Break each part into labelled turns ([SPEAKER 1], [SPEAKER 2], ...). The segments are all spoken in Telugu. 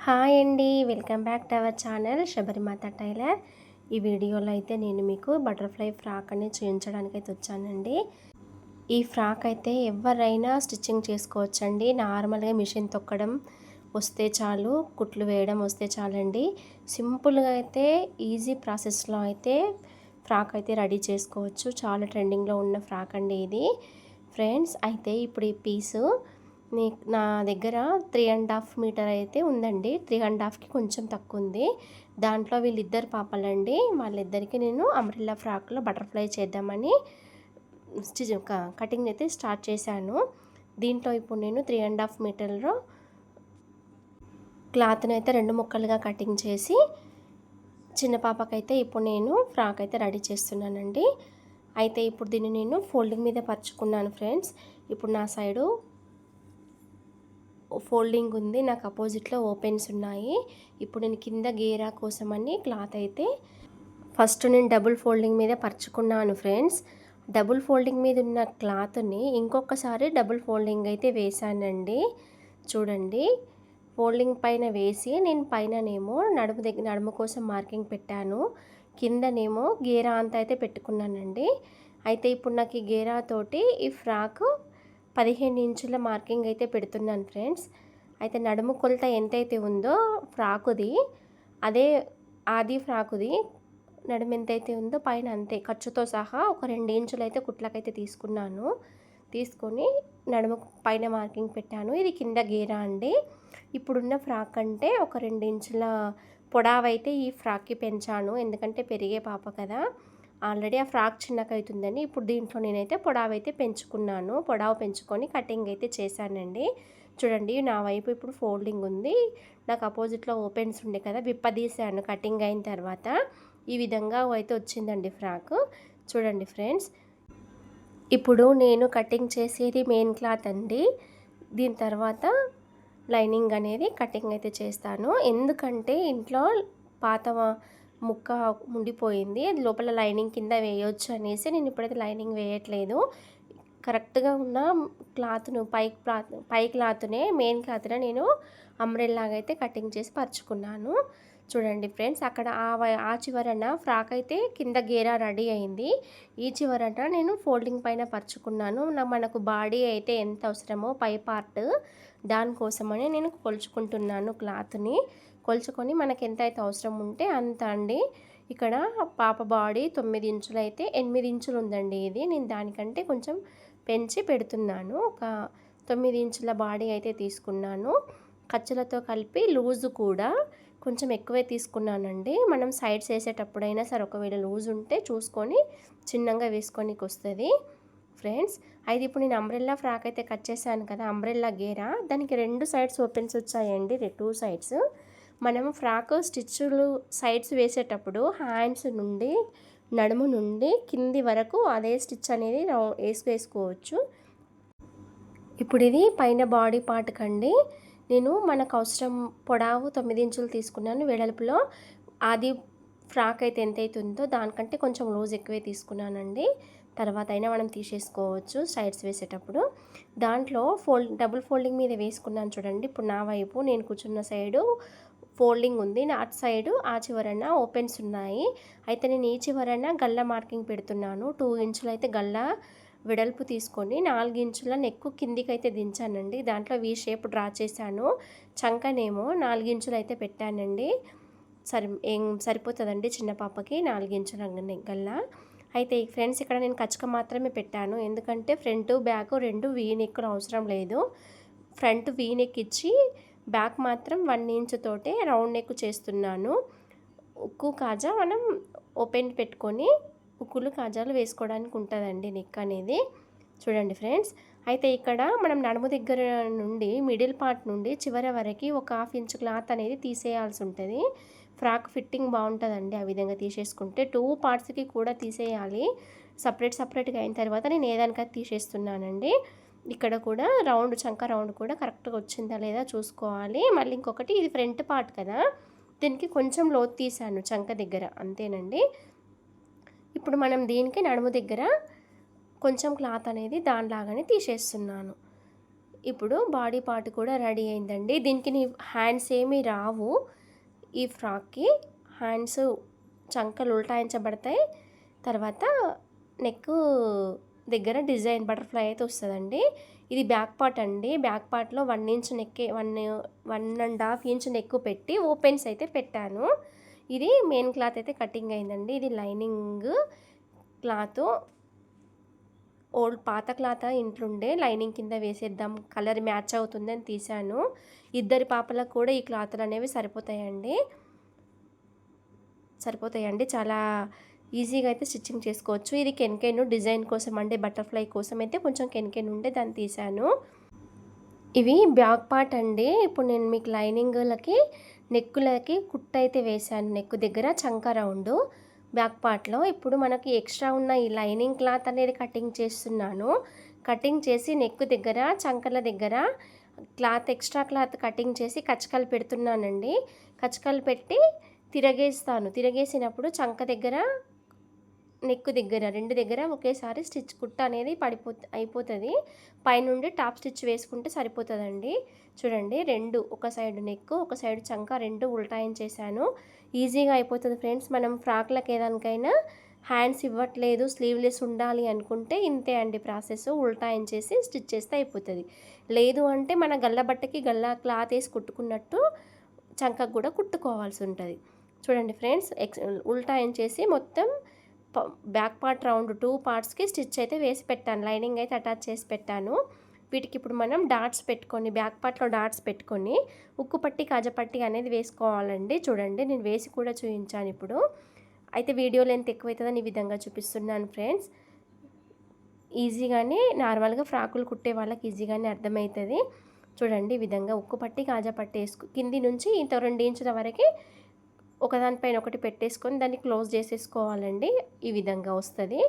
[SPEAKER 1] హాయ్ అండి, welcome back to our channel Sabarimata tailor. ఈ వీడియోలో అయితే నేను మీకు బటర్ఫ్లై ఫ్రాక్ అనేది చేయించడానికి అయితే వచ్చానండి. ఈ ఫ్రాక్ అయితే ఎవరైనా స్టిచ్చింగ్ చేసుకోవచ్చండి. నార్మల్గా మిషన్ తొక్కడం వస్తే చాలు, కుట్లు వేయడం వస్తే చాలండి. సింపుల్గా అయితే ఈజీ ప్రాసెస్లో అయితే ఫ్రాక్ అయితే రెడీ చేసుకోవచ్చు. చాలా ట్రెండింగ్లో ఉన్న ఫ్రాక్ అండి ఇది. ఫ్రెండ్స్ అయితే ఇప్పుడు ఈ పీసు నా దగ్గర 3.5 మీటర్ అయితే ఉందండి. 3.5కి కొంచెం తక్కువ ఉంది. దాంట్లో వీళ్ళిద్దరు పాపలండి. వాళ్ళిద్దరికి నేను అంబ్రెల్లా ఫ్రాక్లో బటర్ఫ్లై చేద్దామని కటింగ్ అయితే స్టార్ట్ చేశాను. దీంట్లో ఇప్పుడు నేను 3.5 మీటర్లో క్లాత్ని అయితే 2 ముక్కలుగా కటింగ్ చేసి చిన్న పాపకైతే ఇప్పుడు నేను ఫ్రాక్ అయితే రెడీ చేస్తున్నానండి. అయితే ఇప్పుడు దీన్ని నేను ఫోల్డింగ్ మీద పరుచుకున్నాను ఫ్రెండ్స్. ఇప్పుడు నా సైడు ఫోల్డింగ్ ఉంది, నాకు అపోజిట్లో ఓపెన్స్ ఉన్నాయి. ఇప్పుడు నేను కింద గేరా కోసమని క్లాత్ అయితే ఫస్ట్ నేను డబుల్ ఫోల్డింగ్ మీద పరుచుకున్నాను ఫ్రెండ్స్. డబుల్ ఫోల్డింగ్ మీద ఉన్న క్లాత్ని ఇంకొకసారి డబుల్ ఫోల్డింగ్ అయితే వేసానండి. చూడండి, ఫోల్డింగ్ పైన వేసి నేను పైననేమో నడుము కోసం మార్కింగ్ పెట్టాను, కిందనేమో గేరా అంతా అయితే పెట్టుకున్నానండి. అయితే ఇప్పుడు నాకు ఈ గేరా తోటి ఈ ఫ్రాక్ 15 ఇంచుల మార్కింగ్ అయితే పెడుతున్నాను ఫ్రెండ్స్. అయితే నడుము కొలత ఎంతైతే ఉందో ఫ్రాకుది, అదే ఆది ఫ్రాకుది నడుము ఎంతైతే ఉందో పైన అంతే ఖర్చుతో సహా ఒక 2 ఇంచులు అయితే కుట్లకైతే తీసుకున్నాను. తీసుకొని నడుము పైన మార్కింగ్ పెట్టాను. ఇది కింద గేరా అండి. ఇప్పుడున్న ఫ్రాక్ అంటే ఒక 2 ఇంచుల పొడవైతే ఈ ఫ్రాక్కి పెంచాను, ఎందుకంటే పెరిగే పాప కదా. ఆల్రెడీ ఆ ఫ్రాక్ చిన్నగా అవుతుందని ఇప్పుడు దీంట్లో నేనైతే పొడవైతే పెంచుకున్నాను. పొడవు పెంచుకొని కటింగ్ అయితే చేశానండి. చూడండి, నా వైపు ఇప్పుడు ఫోల్డింగ్ ఉంది, నాకు అపోజిట్లో ఓపెన్స్ ఉండే కదా, విప్పదీశాను కటింగ్ అయిన తర్వాత. ఈ విధంగా అయితే వచ్చిందండి ఫ్రాక్. చూడండి ఫ్రెండ్స్, ఇప్పుడు నేను కటింగ్ చేసేది మెయిన్ క్లాత్ అండి. దీని తర్వాత లైనింగ్ అనేది కటింగ్ అయితే చేస్తాను, ఎందుకంటే ఇంట్లో పాత ముక్క ఉండిపోయింది, అది లోపల లైనింగ్ కింద వేయొచ్చు అనేసి నేను ఇప్పుడైతే లైనింగ్ వేయట్లేదు. కరెక్ట్గా ఉన్న క్లాత్ను పై క్లాత్నే మెయిన్ క్లాత్నే నేను అంబ్రెల్లాగా అయితే కటింగ్ చేసి పరుచుకున్నాను. చూడండి ఫ్రెండ్స్, అక్కడ ఆ చివరన ఫ్రాక్ అయితే కింద గేరా రెడీ అయింది. ఈ చివరన నేను ఫోల్డింగ్ పైన పరుచుకున్నాను. మనకు బాడీ అయితే ఎంత అవసరమో పై పార్ట్, దానికోసమని నేను కొలుచుకుంటున్నాను క్లాత్ని. కొలుచుకొని మనకి ఎంత అయితే అవసరం ఉంటే అంత అండి. ఇక్కడ పాప బాడీ 9 ఇంచులు అయితే 8 ఇంచులు ఉందండి. ఇది నేను దానికంటే కొంచెం పెంచి పెడుతున్నాను. ఒక 9 ఇంచుల బాడీ అయితే తీసుకున్నాను. ఖర్చులతో కలిపి లూజు కూడా కొంచెం ఎక్కువే తీసుకున్నానండి. మనం సైడ్స్ వేసేటప్పుడైనా సరే ఒకవేళ లూజ్ ఉంటే చూసుకొని చిన్నగా వేసుకోనికి వస్తుంది ఫ్రెండ్స్. అయితే ఇప్పుడు నేను అంబ్రెల్లా ఫ్రాక్ అయితే కట్ చేశాను కదా, అంబ్రెల్లా గేరా, దానికి 2 సైడ్స్ ఓపెన్స్ వచ్చాయండి, 2 సైడ్స్. మనం ఫ్రాక్ స్టిచ్లు సైడ్స్ వేసేటప్పుడు హ్యాండ్స్ నుండి నడుము నుండి కింది వరకు అదే స్టిచ్ అనేది వేసుకోవచ్చు. ఇప్పుడు ఇది పైన బాడీ పార్ట్ కండి. నేను మనకు అవసరం పొడవు 9 ఇంచులు తీసుకున్నాను, వెడల్పులో అది ఫ్రాక్ అయితే ఎంతైతే ఉందో దానికంటే కొంచెం లూజ్ ఎక్కువే తీసుకున్నానండి. తర్వాత అయినా మనం తీసేసుకోవచ్చు సైడ్స్ వేసేటప్పుడు. దాంట్లో డబుల్ ఫోల్డింగ్ మీద వేసుకున్నాను చూడండి. ఇప్పుడు నా వైపు నేను కూర్చున్న సైడు ఫోల్డింగ్ ఉంది, నా సైడు ఆ చివరన ఓపెన్స్ ఉన్నాయి. అయితే నేను ఈ చివరన గల్ల మార్కింగ్ పెడుతున్నాను. 2 ఇంచులు అయితే గల్ల వెడల్పు తీసుకొని 4 ఇంచుల నెక్కు కిందికి అయితే దించానండి. దాంట్లో వీ షేప్ డ్రా చేశాను. చంకనేమో 4 ఇంచులు అయితే పెట్టానండి. సరిపోతుందండి చిన్న పాపకి 4 ఇంచుల గల్ల. అయితే ఫ్రెండ్స్, ఇక్కడ నేను కచక మాత్రమే పెట్టాను, ఎందుకంటే ఫ్రంట్ బ్యాక్ 2 వీ నెక్కులు అవసరం లేదు. ఫ్రంట్ వీ నెక్ ఇచ్చి బ్యాక్ మాత్రం 1 ఇంచ్ తోటే రౌండ్ నెక్ చేస్తున్నాను. ఉక్కు కాజా మనం ఓపెన్ పెట్టుకొని ఉక్కులు కాజాలు వేసుకోవడానికి ఉంటుందండి నెక్ అనేది. చూడండి ఫ్రెండ్స్, అయితే ఇక్కడ మనం నడుము దగ్గర నుండి మిడిల్ పార్ట్ నుండి చివరి వరకు ఒక 1/2 ఇంచ్ క్లాత్ అనేది తీసేయాల్సి ఉంటుంది. ఫ్రాక్ ఫిట్టింగ్ బాగుంటుందండి ఆ విధంగా తీసేసుకుంటే. 2 పార్ట్స్కి కూడా తీసేయాలి. సపరేట్గా అయిన తర్వాత నేను ఏదానికైతే తీసేస్తున్నానండి. ఇక్కడ కూడా చంక రౌండ్ కూడా కరెక్ట్గా వచ్చిందా లేదా చూసుకోవాలి. మళ్ళీ ఇంకొకటి, ఇది ఫ్రంట్ పార్ట్ కదా, దీనికి కొంచెం లోతు తీసాను చంక దగ్గర, అంతేనండి. ఇప్పుడు మనం దీనికి నడుము దగ్గర కొంచెం క్లాత్ అనేది దానిలాగానే తీసేస్తున్నాను. ఇప్పుడు బాడీ పార్ట్ కూడా రెడీ అయిందండి. దీనికి హ్యాండ్స్ ఏమీ రావు. ఈ ఫ్రాక్కి హ్యాండ్స్ చంకలు ఉల్టాయించబడతాయి. తర్వాత నెక్ దగ్గర డిజైన్ బటర్ఫ్లై అయితే వస్తుందండి. ఇది బ్యాక్ పార్ట్ అండి. బ్యాక్ పార్ట్లో 1 ఇంచ్ నెక్ 1.5 ఇంచ్ నెక్ పెట్టి ఓపెన్స్ అయితే పెట్టాను. ఇది మెయిన్ క్లాత్ అయితే కటింగ్ అయిందండి. ఇది లైనింగ్ క్లాత్. పాత క్లాత్ ఇంట్లుండే లైనింగ్ కింద వేసేద్దాం, కలర్ మ్యాచ్ అవుతుందని తీసాను. ఇద్దరి పాపలకు కూడా ఈ క్లాతులు అనేవి సరిపోతాయండి. చాలా ఈజీగా అయితే స్టిచ్చింగ్ చేసుకోవచ్చు. ఇది కెన్కెన్ డిజైన్ కోసం అంటే బటర్ఫ్లై కోసం అయితే కొంచెం కెన్కెన్ ఉండే దాన్ని తీసాను. ఇవి బ్యాక్ పార్ట్ అండి. ఇప్పుడు నేను మీకు లైనింగ్లకి నెక్కులకి కుట్టు అయితే వేసాను. నెక్ దగ్గర చంక రౌండ్ బ్యాక్ పార్ట్లో. ఇప్పుడు మనకి ఎక్స్ట్రా ఉన్న ఈ లైనింగ్ క్లాత్ అనేది కటింగ్ చేస్తున్నాను. కటింగ్ చేసి నెక్ దగ్గర చంకల దగ్గర ఎక్స్ట్రా క్లాత్ కటింగ్ చేసి కచ్చకాలు పెడుతున్నానండి. కచ్చకాలు పెట్టి తిరగేసినప్పుడు చంక దగ్గర నెక్ దగ్గర 2 దగ్గర ఒకేసారి స్టిచ్ కుట్ట అనేది అయిపోతుంది. పైనుండి టాప్ స్టిచ్ వేసుకుంటే సరిపోతుందండి. చూడండి, 2 ఒక సైడ్ నెక్ ఒక సైడ్ చంక 2 ఉల్టాయించేసాను. ఈజీగా అయిపోతుంది ఫ్రెండ్స్. మనం ఫ్రాక్లకు ఏదానికైనా హ్యాండ్స్ ఇవ్వట్లేదు, స్లీవ్లెస్ ఉండాలి అనుకుంటే ఇంతే అండి ప్రాసెస్. ఉల్టాయించేసి స్టిచ్ చేస్తే అయిపోతుంది. లేదు అంటే మన గల్లబట్టకి క్లాత్ వేసి కుట్టుకున్నట్టు చంకకు కూడా కుట్టుకోవాల్సి ఉంటుంది. చూడండి ఫ్రెండ్స్, ఉల్టాయించేసి మొత్తం బ్యాక్ పార్ట్ రౌండ్ 2 పార్ట్స్కి స్టిచ్ అయితే వేసి పెట్టాను. లైనింగ్ అయితే అటాచ్ చేసి పెట్టాను. వీటికి ఇప్పుడు మనం డాట్స్ పెట్టుకొని బ్యాక్ పార్ట్లో డాట్స్ పెట్టుకొని ఉక్కు పట్టి కాజపట్టి అనేది వేసుకోవాలండి. చూడండి, నేను వేసి కూడా చూపించాను. ఇప్పుడు అయితే వీడియో లెంత్ ఎక్కువైతుందని ఈ విధంగా చూపిస్తున్నాను ఫ్రెండ్స్. ఈజీగానే నార్మల్గా ఫ్రాకులు కుట్టే వాళ్ళకి ఈజీగానే అర్థమవుతుంది. చూడండి, ఈ విధంగా ఉక్కు పట్టి కాజపట్టి కింది నుంచి ఇంత 2 ఇంచుల వరకు ఒకదానిపైన ఒకటి పెట్టేసుకొని దాన్ని క్లోజ్ చేసేసుకోవాలండి. ఈ విధంగా వస్తుంది.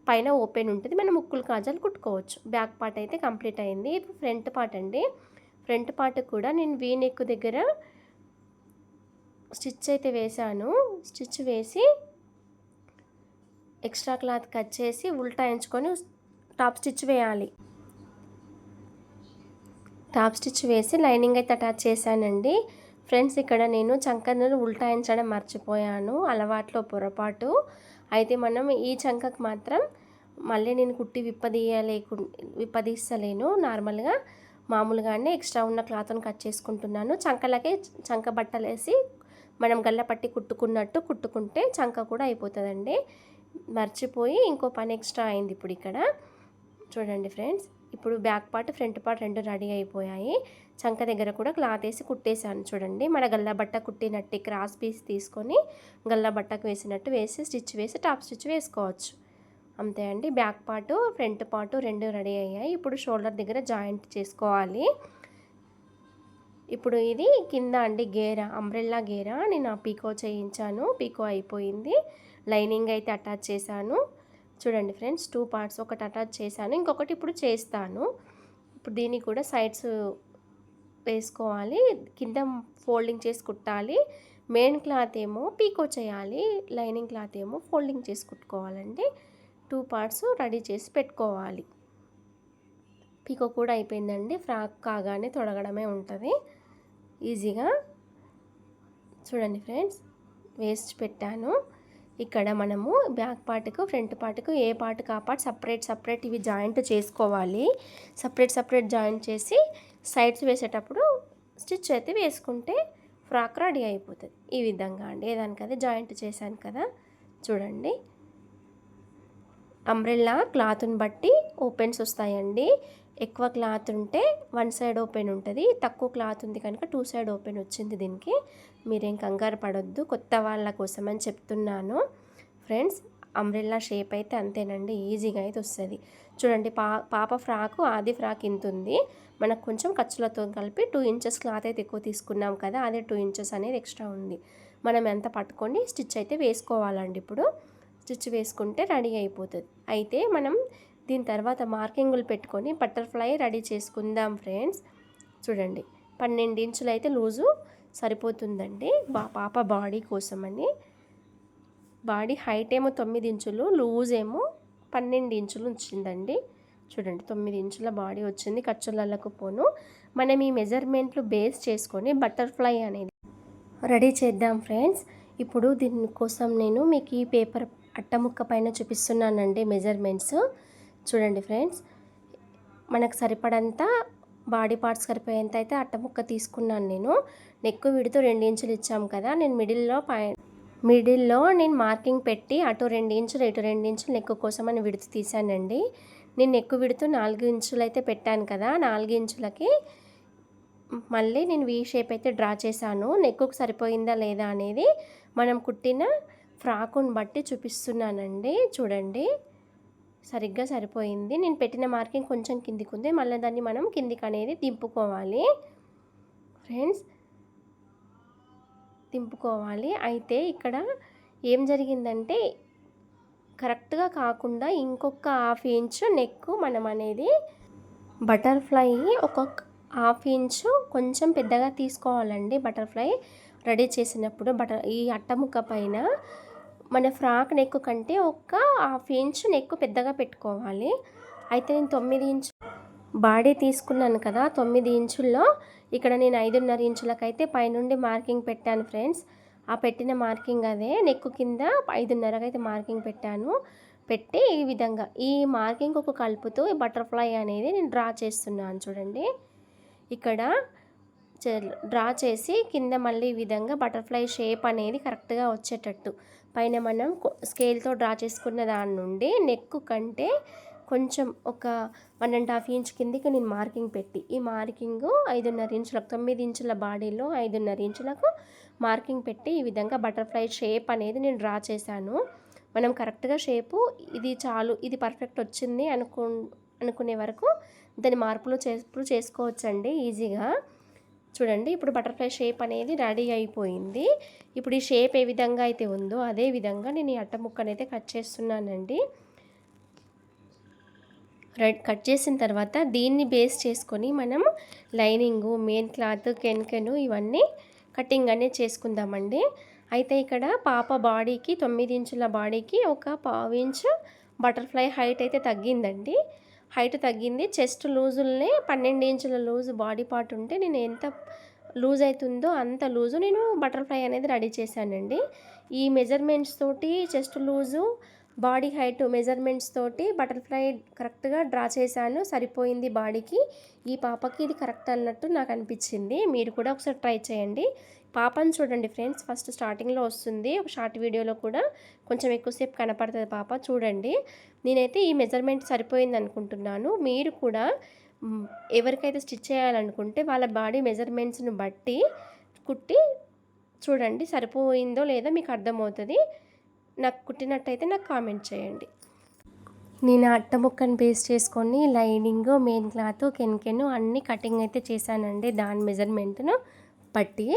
[SPEAKER 1] పైన ఓపెన్ ఉంటుంది, మనం ముక్కులు కాజాలు కుట్టుకోవచ్చు. బ్యాక్ పార్ట్ అయితే కంప్లీట్ అయింది. ఇప్పుడు ఫ్రంట్ పార్ట్ అండి. ఫ్రంట్ పార్ట్ కూడా నేను వీ నెక్ దగ్గర స్టిచ్ అయితే వేసాను. స్టిచ్ వేసి ఎక్స్ట్రా క్లాత్ కట్ చేసి ఉల్టాయించుకొని టాప్ స్టిచ్ వేయాలి. టాప్ స్టిచ్ వేసి లైనింగ్ అయితే అటాచ్ చేశానండి. ఫ్రెండ్స్, ఇక్కడ నేను చంకను ఉల్టాయించడం మర్చిపోయాను, అలవాట్లో పొరపాటు. అయితే మనం ఈ చంకకు మాత్రం మళ్ళీ నేను కుట్టి విప్పదీస్తలేను. నార్మల్గా మామూలుగానే ఎక్స్ట్రా ఉన్న క్లాత్ని కట్ చేసుకుంటున్నాను. చంకలకే చంక బట్టలు వేసి మనం గల్ల పట్టి కుట్టుకుంటే చంక కూడా అయిపోతుందండి. మర్చిపోయి ఇంకో పని ఎక్స్ట్రా అయింది. ఇప్పుడు ఇక్కడ చూడండి ఫ్రెండ్స్, ఇప్పుడు back part front part 2 ready అయిపోయాయి. చంక దగ్గర కూడా క్లాత్ వేసి కుట్టేశాను. చూడండి, మన గల్లా బట్ట కుట్టినట్టు క్రాస్ పీస్ తీసుకొని గల్లా బట్టకు వేసినట్టు వేసి స్టిచ్ వేసి టాప్ స్టిచ్ వేసుకోవచ్చు. అంతే అండి. Back part front part 2 ready అయ్యాయి. ఇప్పుడు షోల్డర్ దగ్గర జాయింట్ చేసుకోవాలి. ఇప్పుడు ఇది కింద అండి గేరా, అంబ్రెల్లా గేరా నేను పీకో చేయించాను. పీకో అయిపోయింది. లైనింగ్ అయితే అటాచ్ చేశాను. చూడండి ఫ్రెండ్స్, 2 పార్ట్స్ ఒకటి అటాచ్ చేశాను, ఇంకొకటి ఇప్పుడు చేస్తాను. ఇప్పుడు దీన్ని కూడా సైడ్స్ వేసుకోవాలి. కింద ఫోల్డింగ్ చేసి కుట్టాలి. మెయిన్ క్లాత్ ఏమో పీకో చేయాలి, లైనింగ్ క్లాత్ ఏమో ఫోల్డింగ్ చేసి కుట్టుకోవాలండి. 2 పార్ట్స్ రెడీ చేసి పెట్టుకోవాలి. పీకో కూడా అయిపోయిందండి. ఫ్రాక్ కాగానే తొడగడమే ఉంటుంది ఈజీగా. చూడండి ఫ్రెండ్స్, వేస్ట్ పెట్టాను. ఇక్కడ మనము బ్యాక్ పార్ట్కు ఫ్రంట్ పార్ట్కు ఏ పార్ట్కి ఆ పార్ట్ సపరేట్ ఇవి జాయింట్ చేసుకోవాలి. సపరేట్ జాయింట్ చేసి సైడ్స్ వేసేటప్పుడు స్టిచ్ అయితే వేసుకుంటే ఫ్రాక్ రెడీ అయిపోతుంది. ఈ విధంగా అండి. ఏదానికదే జాయింట్ చేశాను కదా, చూడండి. అంబ్రెల్లా క్లాత్ని బట్టి ఓపెన్స్ వస్తాయండి. ఎక్కువ క్లాత్ ఉంటే 1 సైడ్ ఓపెన్ ఉంటుంది. తక్కువ క్లాత్ ఉంది కనుక 2 సైడ్ ఓపెన్ వచ్చింది. దీనికి మీరేం కంగారు పడొద్దు, కొత్త వాళ్ళ కోసం అని చెప్తున్నాను ఫ్రెండ్స్. అంబ్రెల్లా షేప్ అయితే అంతేనండి, ఈజీగా అయితే వస్తుంది. చూడండి, పాప ఫ్రాకు ఆది ఫ్రాక్ ఇంత ఉంది. మనకు కొంచెం ఖర్చులతో కలిపి 2 ఇంచెస్ క్లాత్ అయితే ఎక్కువ తీసుకున్నాం కదా, అదే 2 ఇంచెస్ అనేది ఎక్స్ట్రా ఉంది. మనం ఎంత పట్టుకొని స్టిచ్ అయితే వేసుకోవాలండి. ఇప్పుడు స్టిచ్ వేసుకుంటే రెడీ అయిపోతుంది. అయితే మనం దీని తర్వాత మార్కింగులు పెట్టుకొని బటర్ఫ్లై రెడీ చేసుకుందాం ఫ్రెండ్స్. చూడండి, 12 ఇంచులు అయితే లూజు సరిపోతుందండి పాప బాడీ కోసమని. బాడీ హైట్ ఏమో 9 ఇంచులు, లూజ్ ఏమో 12 ఇంచులు వచ్చిందండి. చూడండి 9 ఇంచుల బాడీ వచ్చింది, ఖర్చులకు పోను. మనం ఈ మెజర్మెంట్లు బేస్ చేసుకొని బటర్ఫ్లై అనేది రెడీ చేద్దాం ఫ్రెండ్స్. ఇప్పుడు దీనికోసం నేను మీకు ఈ పేపర్ అట్టముక్క పైన చూపిస్తున్నానండి మెజర్మెంట్స్. చూడండి ఫ్రెండ్స్, మనకు సరిపడంత బాడీ పార్ట్స్ సరిపోయేంత అయితే అట్టముక్క తీసుకున్నాను నేను. నెక్ విడుతూ 2 ఇంచులు ఇచ్చాము కదా, నేను మిడిల్లో నేను మార్కింగ్ పెట్టి అటు 2 ఇంచులు ఇటు 2 ఇంచులు నెక్ కోసం అని విడుతూ తీసానండి. నేను నెక్ విడుతూ 4 ఇంచులు అయితే పెట్టాను కదా, 4 ఇంచులకి మళ్ళీ నేను వీ షేప్ అయితే డ్రా చేశాను. నెక్కుకు సరిపోయిందా లేదా అనేది మనం కుట్టిన ఫ్రాకుని బట్టి చూపిస్తున్నానండి. చూడండి సరిగ్గా సరిపోయింది. నేను పెట్టిన మార్కింగ్ కొంచెం కిందికి ఉంది, మళ్ళీ దాన్ని మనం కిందికి అనేది దింపుకోవాలి ఫ్రెండ్స్, దింపుకోవాలి. అయితే ఇక్కడ ఏం జరిగిందంటే కరెక్ట్గా కాకుండా ఇంకొక 1/2 ఇంచు నెక్ మనం అనేది బటర్ఫ్లై ఒక 1/2 ఇంచు కొంచెం పెద్దగా తీసుకోవాలండి. బటర్ఫ్లై రెడీ చేసినప్పుడు ఈ అట్టముక్క పైన మన ఫ్రాక్ నెక్ కంటే ఒక 1/2 ఇంచు నెక్ పెద్దగా పెట్టుకోవాలి. అయితే నేను 9 ఇంచు బాడీ తీసుకున్నాను కదా, 9 ఇంచుల్లో ఇక్కడ నేను 5.5 ఇంచులకైతే పైనుండి మార్కింగ్ పెట్టాను ఫ్రెండ్స్. ఆ పెట్టిన మార్కింగ్ అదే నెక్ కింద 5.5 అయితే మార్కింగ్ పెట్టాను. పెట్టి ఈ విధంగా ఈ మార్కింగ్ ఒక కలుపుతూ ఈ బటర్ఫ్లై అనేది నేను డ్రా చేస్తున్నాను. చూడండి ఇక్కడ డ్రా చేసి కింద మళ్ళీ ఈ విధంగా బటర్ఫ్లై షేప్ అనేది కరెక్ట్గా వచ్చేటట్టు పైన మనం స్కేల్తో డ్రా చేసుకున్న దాని నుండి నెక్ కంటే కొంచెం ఒక 1.5 ఇంచ్ కిందికి నేను మార్కింగ్ పెట్టి, ఈ మార్కింగ్ 5.5 ఇంచులకు 9 ఇంచుల బాడీలో 5.5 ఇంచులకు మార్కింగ్ పెట్టి ఈ విధంగా బటర్ఫ్లై షేప్ అనేది నేను డ్రా చేశాను. మనం కరెక్ట్గా షేపు ఇది చాలు, ఇది పర్ఫెక్ట్ వచ్చింది అనుకునే వరకు దాని మార్పులు చేసుకోవచ్చండి ఈజీగా. చూడండి ఇప్పుడు బటర్ఫ్లై షేప్ అనేది రెడీ అయిపోయింది. ఇప్పుడు ఈ షేప్ ఏ విధంగా అయితే ఉందో అదే విధంగా నేను ఈ అట్టముక్కను అయితే కట్ చేస్తున్నానండి. కట్ చేసిన తర్వాత దీన్ని బేస్ చేసుకొని మనం లైనింగు, మెయిన్ క్లాత్, కెన్కెను ఇవన్నీ కటింగ్ అనేది చేసుకుందామండి. అయితే ఇక్కడ పాప బాడీకి 9 ఇంచుల బాడీకి ఒక 1/2 ఇంచు బటర్ఫ్లై హైట్ అయితే తగ్గిందండి. హైట్ తగ్గింది. చెస్ట్ లూజుల్నే 12 ఇంచుల లూజు బాడీ పార్ట్ ఉంటే నేను ఎంత లూజ్ అవుతుందో అంత లూజు నేను బటర్ఫ్లై అనేది రెడీ చేశానండి. ఈ మెజర్మెంట్స్ తోటి chest loose, body height measurements తోటి బటర్ఫ్లై కరెక్ట్గా డ్రా చేశాను. సరిపోయింది బాడీకి. ఈ పాపకి ఇది కరెక్ట్ అన్నట్టు నాకు అనిపించింది. మీరు కూడా ఒకసారి ట్రై చేయండి. పాపను చూడండి ఫ్రెండ్స్, ఫస్ట్ స్టార్టింగ్లో వస్తుంది, ఒక షార్ట్ వీడియోలో కూడా కొంచెం ఎక్కువసేపు కనపడుతుంది పాప. చూడండి నేనైతే ఈ మెజర్మెంట్ సరిపోయింది అనుకుంటున్నాను. మీరు కూడా ఎవరికైతే స్టిచ్ చేయాలనుకుంటే వాళ్ళ బాడీ మెజర్మెంట్స్ని బట్టి కుట్టి చూడండి, సరిపోయిందో లేదో మీకు అర్థమవుతుంది. నాకు కుట్టినట్టయితే నాకు కామెంట్ చేయండి. నేను అట్టముక్కను బేస్ చేసుకొని లైనింగ్, మెయిన్ క్లాత్, కెన్కెను అన్నీ కటింగ్ అయితే చేశానండి దాని మెజర్మెంట్ను బట్టి.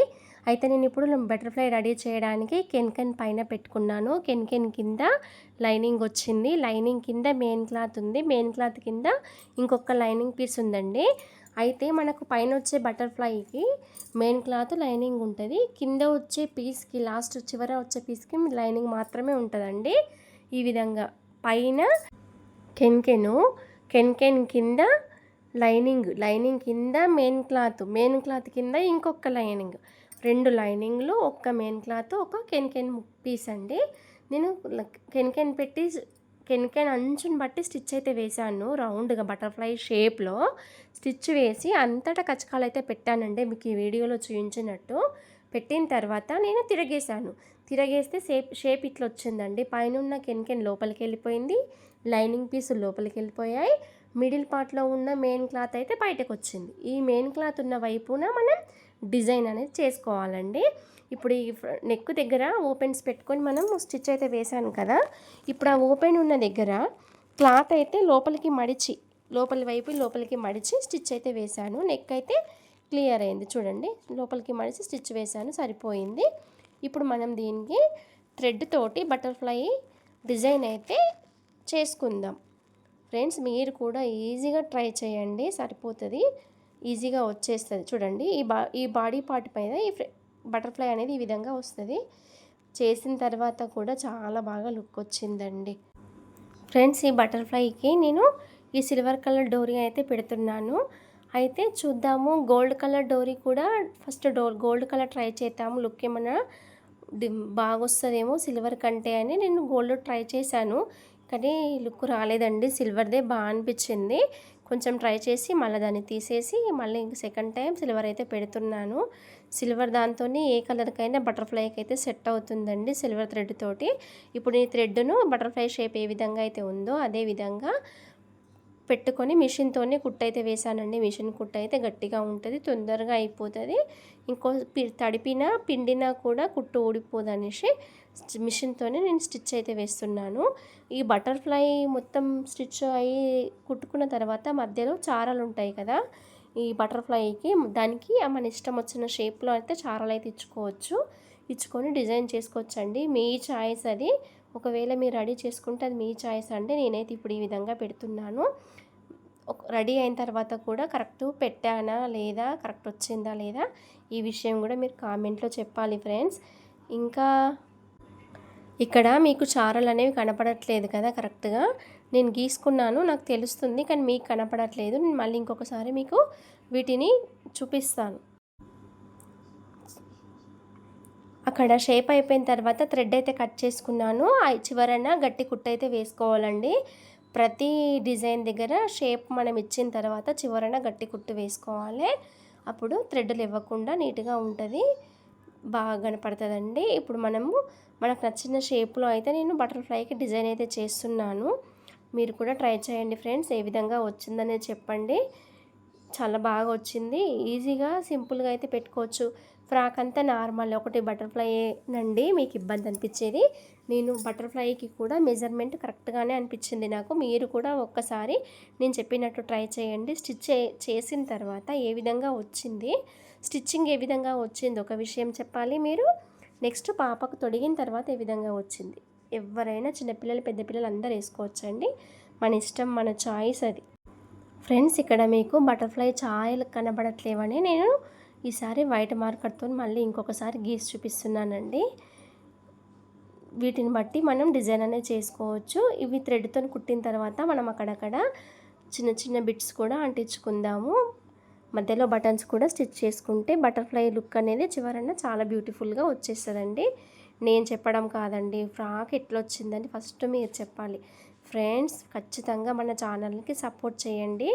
[SPEAKER 1] అయితే నేను ఇప్పుడు బటర్ఫ్లై రెడీ చేయడానికి కెన్కెన్ పైన పెట్టుకున్నాను. కెన్కెన్ కింద లైనింగ్ వచ్చింది, లైనింగ్ కింద మెయిన్ క్లాత్ ఉంది, మెయిన్ క్లాత్ కింద ఇంకొక లైనింగ్ పీస్ ఉందండి. అయితే మనకు పైన వచ్చే బటర్ఫ్లైకి మెయిన్ క్లాత్ లైనింగ్ ఉంటుంది, కింద వచ్చే పీస్కి లాస్ట్ చివర వచ్చే పీస్కి లైనింగ్ మాత్రమే ఉంటుందండి. ఈ విధంగా పైన కెన్కెన్ కింద లైనింగ్ కింద మెయిన్ క్లాత్ కింద ఇంకొక లైనింగ్, 2 లైనింగ్లు, ఒక్క మెయిన్ క్లాత్, ఒక కెన్కెన్ పీస్ అండి. నేను కెన్కెన్ అంచుని బట్టి స్టిచ్ అయితే వేశాను. రౌండ్గా బటర్ఫ్లై షేప్లో స్టిచ్ వేసి అంతటా కచకాలు అయితే పెట్టానండి, మీకు ఈ వీడియోలో చూపించినట్టు. పెట్టిన తర్వాత నేను తిరగేస్తే షేప్ ఇట్లా వచ్చిందండి. పైన ఉన్న కెన్కెన్ లోపలికి వెళ్ళిపోయింది, లైనింగ్ పీసు లోపలికి వెళ్ళిపోయాయి, మిడిల్ పార్ట్లో ఉన్న మెయిన్ క్లాత్ అయితే బయటకు వచ్చింది. ఈ మెయిన్ క్లాత్ ఉన్న వైపున మనం డిజైన్ అనేది చేసుకోవాలండి. ఇప్పుడు ఈ నెక్ దగ్గర ఓపెన్స్ పెట్టుకొని మనం స్టిచ్ అయితే వేసాను కదా, ఇప్పుడు ఆ ఓపెన్ ఉన్న దగ్గర క్లాత్ అయితే లోపలి వైపు లోపలికి మడిచి స్టిచ్ అయితే వేశాను. నెక్ అయితే క్లియర్ అయింది. చూడండి లోపలికి మడిచి స్టిచ్ వేశాను, సరిపోయింది. ఇప్పుడు మనం దీనికి థ్రెడ్ తోటి బటర్ఫ్లై డిజైన్ అయితే చేసుకుందాం ఫ్రెండ్స్. మీరు కూడా ఈజీగా ట్రై చేయండి, సరిపోతుంది, ఈజీగా వచ్చేస్తుంది. చూడండి ఈ బాడీ పార్ట్ పైన ఈ బటర్ఫ్లై అనేది ఈ విధంగా వస్తుంది. చేసిన తర్వాత కూడా చాలా బాగా లుక్ వచ్చిందండి ఫ్రెండ్స్. ఈ బటర్ఫ్లైకి నేను ఈ సిల్వర్ కలర్ డోరీ అయితే పెడుతున్నాను. అయితే చూద్దాము గోల్డ్ కలర్ డోరీ కూడా ఫస్ట్ గోల్డ్ కలర్ ట్రై చేద్దాము, లుక్ ఏమన్నా బాగొస్తుందేమో సిల్వర్ కంటే అని నేను గోల్డ్ ట్రై చేశాను. కానీ లుక్ రాలేదండి, సిల్వర్దే బాగా అనిపించింది. కొంచెం ట్రై చేసి మళ్ళీ దాన్ని తీసేసి మళ్ళీ ఇంక సెకండ్ టైం సిల్వర్ అయితే పెడుతున్నాను. సిల్వర్ దాంతో ఏ కలర్కైనా బటర్ఫ్లైకి అయితే సెట్ అవుతుందండి సిల్వర్ థ్రెడ్ తోటి. ఇప్పుడు ఈ థ్రెడ్ను బటర్ఫ్లై షేప్ ఏ విధంగా అయితే ఉందో అదే విధంగా పెట్టుకొని మిషన్తోనే కుట్టు అయితే వేసానండి. మిషన్ కుట్టు అయితే గట్టిగా ఉంటుంది, తొందరగా అయిపోతుంది. ఇంకో తడిపినా పిండినా కూడా కుట్టు ఊడిపోదనేసి మిషన్తోనే నేను స్టిచ్ అయితే వేస్తున్నాను. ఈ బటర్ఫ్లై మొత్తం స్టిచ్ అయ్యి కుట్టుకున్న తర్వాత మధ్యలో చారలు ఉంటాయి కదా, ఈ బటర్ఫ్లైకి దానికి మన ఇష్టం వచ్చిన షేప్లో అయితే చారలు అయితే ఇచ్చుకొని డిజైన్ చేసుకోవచ్చు అండి. మీ చాయిస్ అది. ఒకవేళ మీరు రెడీ చేసుకుంటే అది మీ చాయిస్ అండి. నేనైతే ఇప్పుడు ఈ విధంగా పెడుతున్నాను. రెడీ అయిన తర్వాత కూడా కరెక్ట్ పెట్టానా లేదా, కరెక్ట్ వచ్చిందా లేదా ఈ విషయం కూడా మీరు కామెంట్లో చెప్పాలి ఫ్రెండ్స్. ఇంకా ఇక్కడ మీకు చారలు అనేవి కనపడట్లేదు కదా, కరెక్ట్గా నేను గీసుకున్నాను, నాకు తెలుస్తుంది, కానీ మీకు కనపడట్లేదు. నేను మళ్ళీ ఇంకొకసారి మీకు వీటిని చూపిస్తాను. అక్కడ షేప్ అయిపోయిన తర్వాత థ్రెడ్ అయితే కట్ చేసుకున్నాను. చివరన గట్టి కుట్టు అయితే వేసుకోవాలండి. ప్రతి డిజైన్ దగ్గర షేప్ మనం ఇచ్చిన తర్వాత చివరన గట్టి కుట్టు వేసుకోవాలి. అప్పుడు థ్రెడ్లు ఇవ్వకుండా నీట్గా ఉంటుంది, బాగా కనపడుతుందండి. ఇప్పుడు మనకు నచ్చిన షేప్లో అయితే నేను బటర్ఫ్లైకి డిజైన్ అయితే చేస్తున్నాను. మీరు కూడా ట్రై చేయండి ఫ్రెండ్స్, ఏ విధంగా వచ్చిందనేది చెప్పండి. చాలా బాగా వచ్చింది, ఈజీగా సింపుల్గా అయితే పెట్టుకోవచ్చు. ఫ్రాక్ అంతా నార్మల్, ఒకటి బటర్ఫ్లై నండి మీకు ఇబ్బంది అనిపించేది. నేను బటర్ఫ్లైకి కూడా మెజర్మెంట్ కరెక్ట్గానే అనిపించింది నాకు. మీరు కూడా ఒక్కసారి నేను చెప్పినట్టు ట్రై చేయండి. స్టిచ్ చేసిన తర్వాత ఏ విధంగా వచ్చింది, స్టిచ్చింగ్ ఏ విధంగా వచ్చింది ఒక విషయం చెప్పాలి మీరు. నెక్స్ట్ పాపకు తొడిగిన తర్వాత ఏ విధంగా వచ్చింది. ఎవరైనా చిన్నపిల్లలు పెద్ద పిల్లలు అందరూ వేసుకోవచ్చండి, మన ఇష్టం, మన చాయిస్ అది. ఫ్రెండ్స్ ఇక్కడ మీకు బటర్ఫ్లై ఛాయలు కనబడట్లేవని నేను ఈసారి వైట్ మార్కర్తో మళ్ళీ ఇంకొకసారి గీసి చూపిస్తున్నానండి. వీటిని బట్టి మనం డిజైన్ అనేది చేసుకోవచ్చు. ఇవి థ్రెడ్తో కుట్టిన తర్వాత మనం అక్కడక్కడ చిన్న చిన్న బిట్స్ కూడా అంటించుకుందాము. మధ్యలో బటన్స్ కూడా స్టిచ్ చేసుకుంటే బటర్ఫ్లై లుక్ అనేది చివరన చాలా బ్యూటిఫుల్గా వచ్చేస్తుందండి. నేను చెప్పడం కాదండి, ఫ్రాక్ ఎట్లా వచ్చిందని ఫస్ట్ మీరు చెప్పాలి ఫ్రెండ్స్. ఖచ్చితంగా మన ఛానల్కి సపోర్ట్ చేయండి.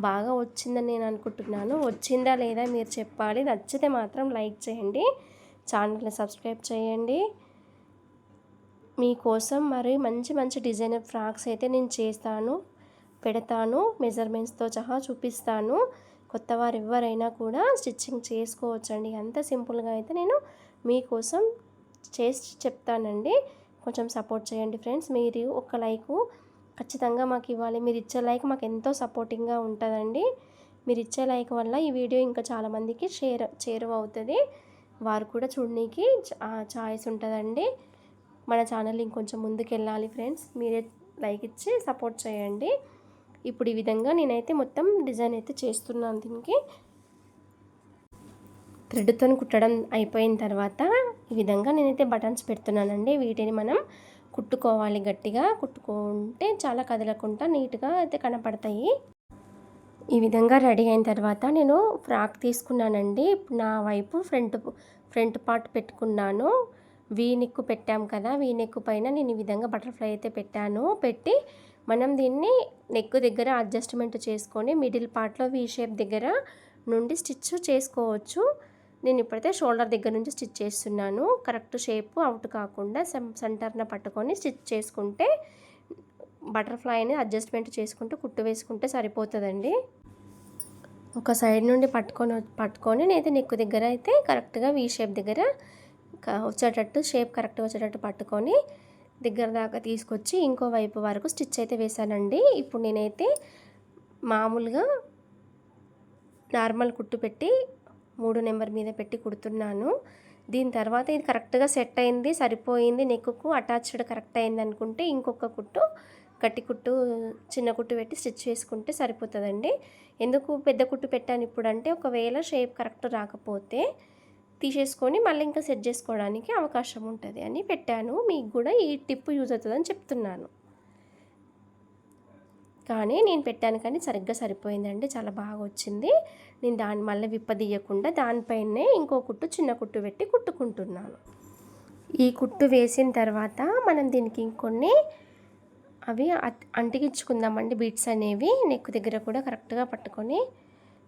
[SPEAKER 1] బాగా వచ్చిందని నేను అనుకుంటున్నాను, వచ్చిందా లేదా మీరు చెప్పాలి. నచ్చితే మాత్రం లైక్ చేయండి, ఛానల్ని సబ్స్క్రైబ్ చేయండి. మీకోసం మరి మంచి మంచి డిజైనర్ ఫ్రాక్స్ అయితే నేను పెడతాను, మెజర్మెంట్స్తో సహా చూపిస్తాను. కొత్త వారు ఎవరైనా కూడా స్టిచ్చింగ్ చేసుకోవచ్చండి. అంత సింపుల్గా అయితే నేను మీకోసం చేసి చెప్తానండి. కొంచెం సపోర్ట్ చేయండి ఫ్రెండ్స్. మీరు ఒక లైక్ ఖచ్చితంగా మాకు ఇవ్వాలి. మీరు ఇచ్చే లైక్ మాకు ఎంతో సపోర్టింగ్గా ఉంటుందండి. మీరు ఇచ్చే లైక్ వల్ల ఈ వీడియో ఇంకా చాలామందికి చేరువ అవుతుంది, వారు కూడా చూడడానికి చాయిస్ ఉంటుందండి. మన ఛానల్ ఇంకొంచెం ముందుకు వెళ్ళాలి ఫ్రెండ్స్, మీరే లైక్ ఇచ్చి సపోర్ట్ చేయండి. ఇప్పుడు ఈ విధంగా నేనైతే మొత్తం డిజైన్ అయితే చేస్తున్నాను. దీనికి థ్రెడ్తో కుట్టడం అయిపోయిన తర్వాత ఈ విధంగా నేనైతే బటన్స్ పెడుతున్నానండి. వీటిని మనం కుట్టుకోవాలి, గట్టిగా కుట్టుకుంటే చాలా కదలకుండా నీట్గా అయితే కనపడతాయి. ఈ విధంగా రెడీ అయిన తర్వాత నేను ఫ్రాక్ తీసుకున్నానండి. నా వైపు ఫ్రంట్ పార్ట్ పెట్టుకున్నాను. వీ నెక్ పెట్టాం కదా, వీ నెక్ పైన నేను ఈ విధంగా బటర్ఫ్లై అయితే పెట్టి మనం దీన్ని నెక్ దగ్గర అడ్జస్ట్మెంట్ చేసుకొని మిడిల్ పార్ట్లో వీ షేప్ దగ్గర నుండి స్టిచ్ చేసుకోవచ్చు. నేను ఇప్పుడైతే షోల్డర్ దగ్గర నుంచి స్టిచ్ చేస్తున్నాను. కరెక్ట్ షేప్ అవుట్ కాకుండా సెంటర్న పట్టుకొని స్టిచ్ చేసుకుంటే బటర్ఫ్లైని అడ్జస్ట్మెంట్ చేసుకుంటూ కుట్టు వేసుకుంటే సరిపోతుందండి. ఒక సైడ్ నుండి పట్టుకొని నేనైతే నెక్ దగ్గర అయితే కరెక్ట్గా వీ షేప్ దగ్గర వచ్చేటట్టు, షేప్ కరెక్ట్గా వచ్చేటట్టు పట్టుకొని దగ్గర దాకా తీసుకొచ్చి ఇంకో వైపు వరకు స్టిచ్ అయితే వేసానండి. ఇప్పుడు నేనైతే మామూలుగా నార్మల్ కుట్టు పెట్టి 3 నెంబర్ మీద పెట్టి కుడుతున్నాను. దీని తర్వాత ఇది కరెక్ట్గా సెట్ అయింది, సరిపోయింది, నెక్కు అటాచ్డ్ కరెక్ట్ అయింది అనుకుంటే ఇంకొక కుట్టు గట్టి కుట్టు చిన్న కుట్టు పెట్టి స్టిచ్ చేసుకుంటే సరిపోతుందండి. ఎందుకు పెద్ద కుట్టు పెట్టాను ఇప్పుడు అంటే, ఒకవేళ షేప్ కరెక్ట్ రాకపోతే తీసేసుకొని మళ్ళీ ఇంకా సెట్ చేసుకోవడానికి అవకాశం ఉంటుంది అని పెట్టాను. మీకు కూడా ఈ టిప్ యూజ్ అవుతుందని చెప్తున్నాను. కానీ నేను పెట్టాను కానీ సరిగ్గా సరిపోయిందండి, చాలా బాగా వచ్చింది. నేను దాన్ని మళ్ళీ విప్పదీయకుండా దానిపైనే ఇంకో కుట్టు చిన్న కుట్టు పెట్టి కుట్టుకుంటున్నాను. ఈ కుట్టు వేసిన తర్వాత మనం దీనికి ఇంకొన్ని అవి అంటికించుకుందామండి. బీట్స్ అనేవి నెక్ దగ్గర కూడా కరెక్ట్గా పట్టుకొని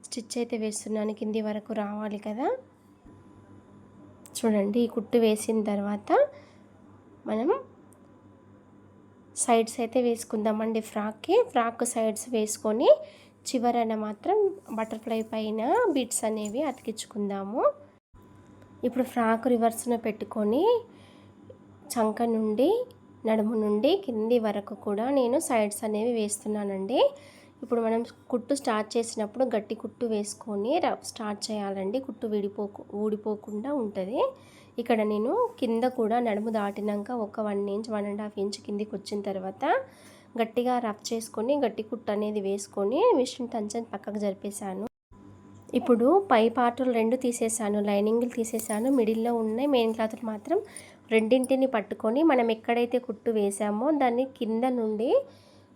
[SPEAKER 1] స్టిచ్ అయితే వేస్తున్నాను, కింది వరకు రావాలి కదా. చూడండి, ఈ కుట్టు వేసిన తర్వాత మనం సైడ్స్ అయితే వేసుకుందామండి. ఫ్రాక్ సైడ్స్ వేసుకొని చివరన మాత్రం బటర్ఫ్లై పైన బీట్స్ అనేవి అతికించుకుందాము. ఇప్పుడు ఫ్రాక్ రివర్స్లో పెట్టుకొని చంక నుండి నడుము నుండి కింది వరకు కూడా నేను సైడ్స్ అనేవి వేస్తున్నానండి. ఇప్పుడు మనం కుట్టు స్టార్ట్ చేసినప్పుడు గట్టి కుట్టు వేసుకొని స్టార్ట్ చేయాలండి, కుట్టు ఊడిపోకుండా ఉంటుంది. ఇక్కడ నేను కింద కూడా నడుము దాటినాక ఒక 1 ఇంచ్ 1.5 ఇంచ్ కిందికి వచ్చిన తర్వాత గట్టిగా రఫ్ చేసుకొని గట్టి కుట్టు అనేది వేసుకొని మిషన్ టంచన్ పక్కకు జరిపేశాను. ఇప్పుడు పై పార్టులు 2 తీసేసాను, లైనింగ్లు తీసేసాను. మిడిల్లో ఉన్న మెయిన్ క్లాత్లు మాత్రం రెండింటిని పట్టుకొని మనం ఎక్కడైతే కుట్టు వేసామో దాన్ని కింద నుండి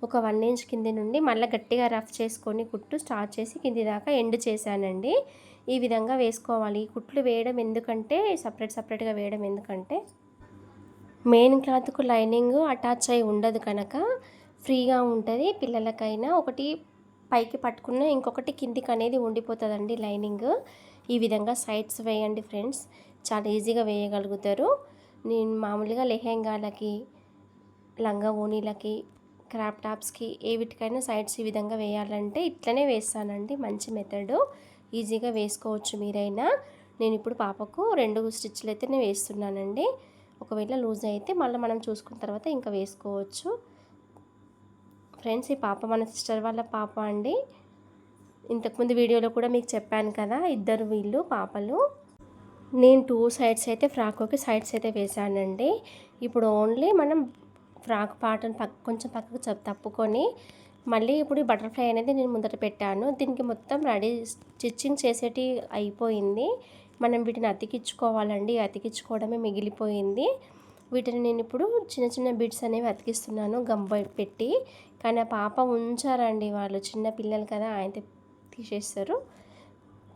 [SPEAKER 1] ఒక 1 ఇంచ్ కింది నుండి మళ్ళీ గట్టిగా రఫ్ చేసుకొని కుట్టు స్టార్ట్ చేసి కింది దాకా ఎండ్ చేశానండి. ఈ విధంగా వేసుకోవాలి. ఈ కుట్లు వేయడం ఎందుకంటే సపరేట్గా వేయడం ఎందుకంటే మెయిన్ క్లాత్కు లైనింగ్ అటాచ్ అయి ఉండదు కనుక ఫ్రీగా ఉంటుంది. పిల్లలకైనా ఒకటి పైకి పట్టుకున్న ఇంకొకటి కిందికి అనేది ఉండిపోతుందండి లైనింగ్. ఈ విధంగా సైడ్స్ వేయండి ఫ్రెండ్స్, చాలా ఈజీగా వేయగలుగుతారు. నేను మామూలుగా లెహెంగాలకి, లంగా ఓణీలకి, క్రాప్ టాప్స్కి ఏ వీటికైనా సైడ్స్ ఈ విధంగా వేయాలంటే ఇట్లనే వేస్తానండి. మంచి మెథడ్, ఈజీగా వేసుకోవచ్చు మీరైనా. నేను ఇప్పుడు పాపకు 2 స్టిచ్లు అయితే నేను వేస్తున్నానండి. ఒకవేళ లూజ్ అయితే మళ్ళీ మనం చూసుకున్న తర్వాత ఇంకా వేసుకోవచ్చు. ఫ్రెండ్స్, ఈ పాప మన సిస్టర్ వాళ్ళ పాప అండి. ఇంతకుముందు వీడియోలో కూడా మీకు చెప్పాను కదా, ఇద్దరు వీళ్ళు పాపలు. నేను 2 సైడ్స్ అయితే ఫ్రాక్కి సైడ్స్ అయితే వేసానండి. ఇప్పుడు ఓన్లీ మనం ఫ్రాక్ పార్ట్ని కొంచెం పక్కకు తప్పుకొని మళ్ళీ ఇప్పుడు బటర్ఫ్లై అనేది నేను ముందట పెట్టాను. దీనికి మొత్తం రెడీ స్టిచ్చింగ్ చేసేటి అయిపోయింది. మనం వీటిని అతికించుకోవాలండి, అతికించుకోవడమే మిగిలిపోయింది. వీటిని నేను ఇప్పుడు చిన్న చిన్న బిట్స్ అనేవి అతికిస్తున్నాను గమ్ పెట్టి. కానీ ఆ పాప ఉంచారండి, వాళ్ళు చిన్న పిల్లలు కదా, ఆయన తీసేస్తారు.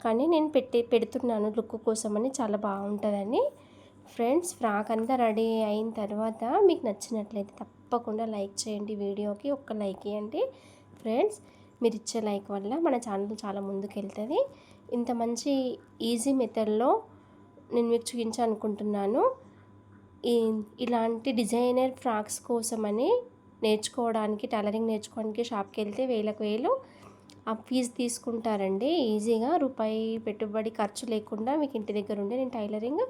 [SPEAKER 1] కానీ నేను పెడుతున్నాను లుక్ కోసమని, చాలా బాగుంటుందని. ఫ్రెండ్స్, ఫ్రాక్ అంతా రెడీ అయిన తర్వాత మీకు నచ్చినట్లయితే తప్పకుండా లైక్ చేయండి. వీడియోకి ఒక్క లైక్ ఇవ్వండి ఫ్రెండ్స్. మీరు ఇచ్చే లైక్ వల్ల మన ఛానల్ చాలా ముందుకు వెళ్తుంది. ఇంత మంచి ఈజీ మెథడ్లో నేను మీకు చూపించాలనుకుంటున్నాను. ఇలాంటి డిజైనర్ ఫ్రాక్స్ కోసమని నేర్చుకోవడానికి, టైలరింగ్ నేర్చుకోవడానికి షాప్కి వెళ్తే వేలు ఆ ఫీజు తీసుకుంటారండి. ఈజీగా రూపాయి పెట్టుబడి ఖర్చు లేకుండా మీకు ఇంటి దగ్గర ఉండే నేను టైలరింగ్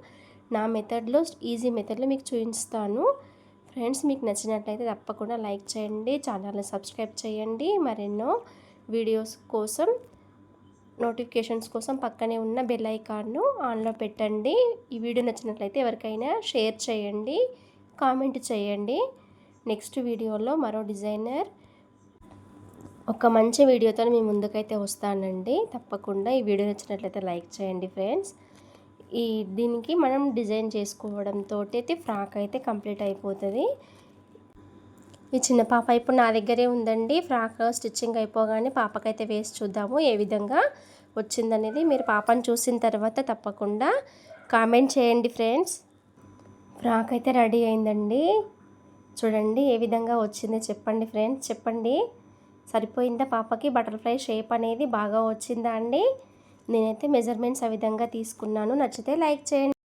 [SPEAKER 1] నా మెథడ్లో, ఈజీ మెథడ్లో మీకు చూపిస్తాను. ఫ్రెండ్స్, మీకు నచ్చినట్లయితే తప్పకుండా లైక్ చేయండి, ఛానల్ని సబ్స్క్రైబ్ చేయండి. మరెన్నో వీడియోస్ కోసం, నోటిఫికేషన్స్ కోసం పక్కనే ఉన్న బెల్ ఐకాన్ను ఆన్లో పెట్టండి. ఈ వీడియో నచ్చినట్లయితే ఎవరికైనా షేర్ చేయండి, కామెంట్ చేయండి. నెక్స్ట్ వీడియోలో మరో డిజైనర్ ఒక మంచి వీడియోతో మీ ముందుకైతే వస్తానండి. తప్పకుండా ఈ వీడియో నచ్చినట్లయితే లైక్ చేయండి ఫ్రెండ్స్. దీనికి మనం డిజైన్ చేసుకోవడంతో అయితే ఫ్రాక్ అయితే కంప్లీట్ అయిపోతుంది. ఈ చిన్న పాప ఇప్పుడు నా దగ్గరే ఉందండి. ఫ్రాక్ స్టిచ్చింగ్ అయిపోగానే పాపకైతే వేసి చూద్దాము ఏ విధంగా వచ్చిందనేది. మీరు పాపను చూసిన తర్వాత తప్పకుండా కామెంట్ చేయండి ఫ్రెండ్స్. ఫ్రాక్ అయితే రెడీ అయిందండి. చూడండి ఏ విధంగా వచ్చిందో చెప్పండి ఫ్రెండ్స్, చెప్పండి. సరిపోయిందా పాపకి? బటర్ఫ్లై షేప్ అనేది బాగా వచ్చిందా అండి? నేనైతే మెజర్మెంట్స్ ఆ విధంగా తీసుకున్నాను. నచ్చితే లైక్ చేయండి.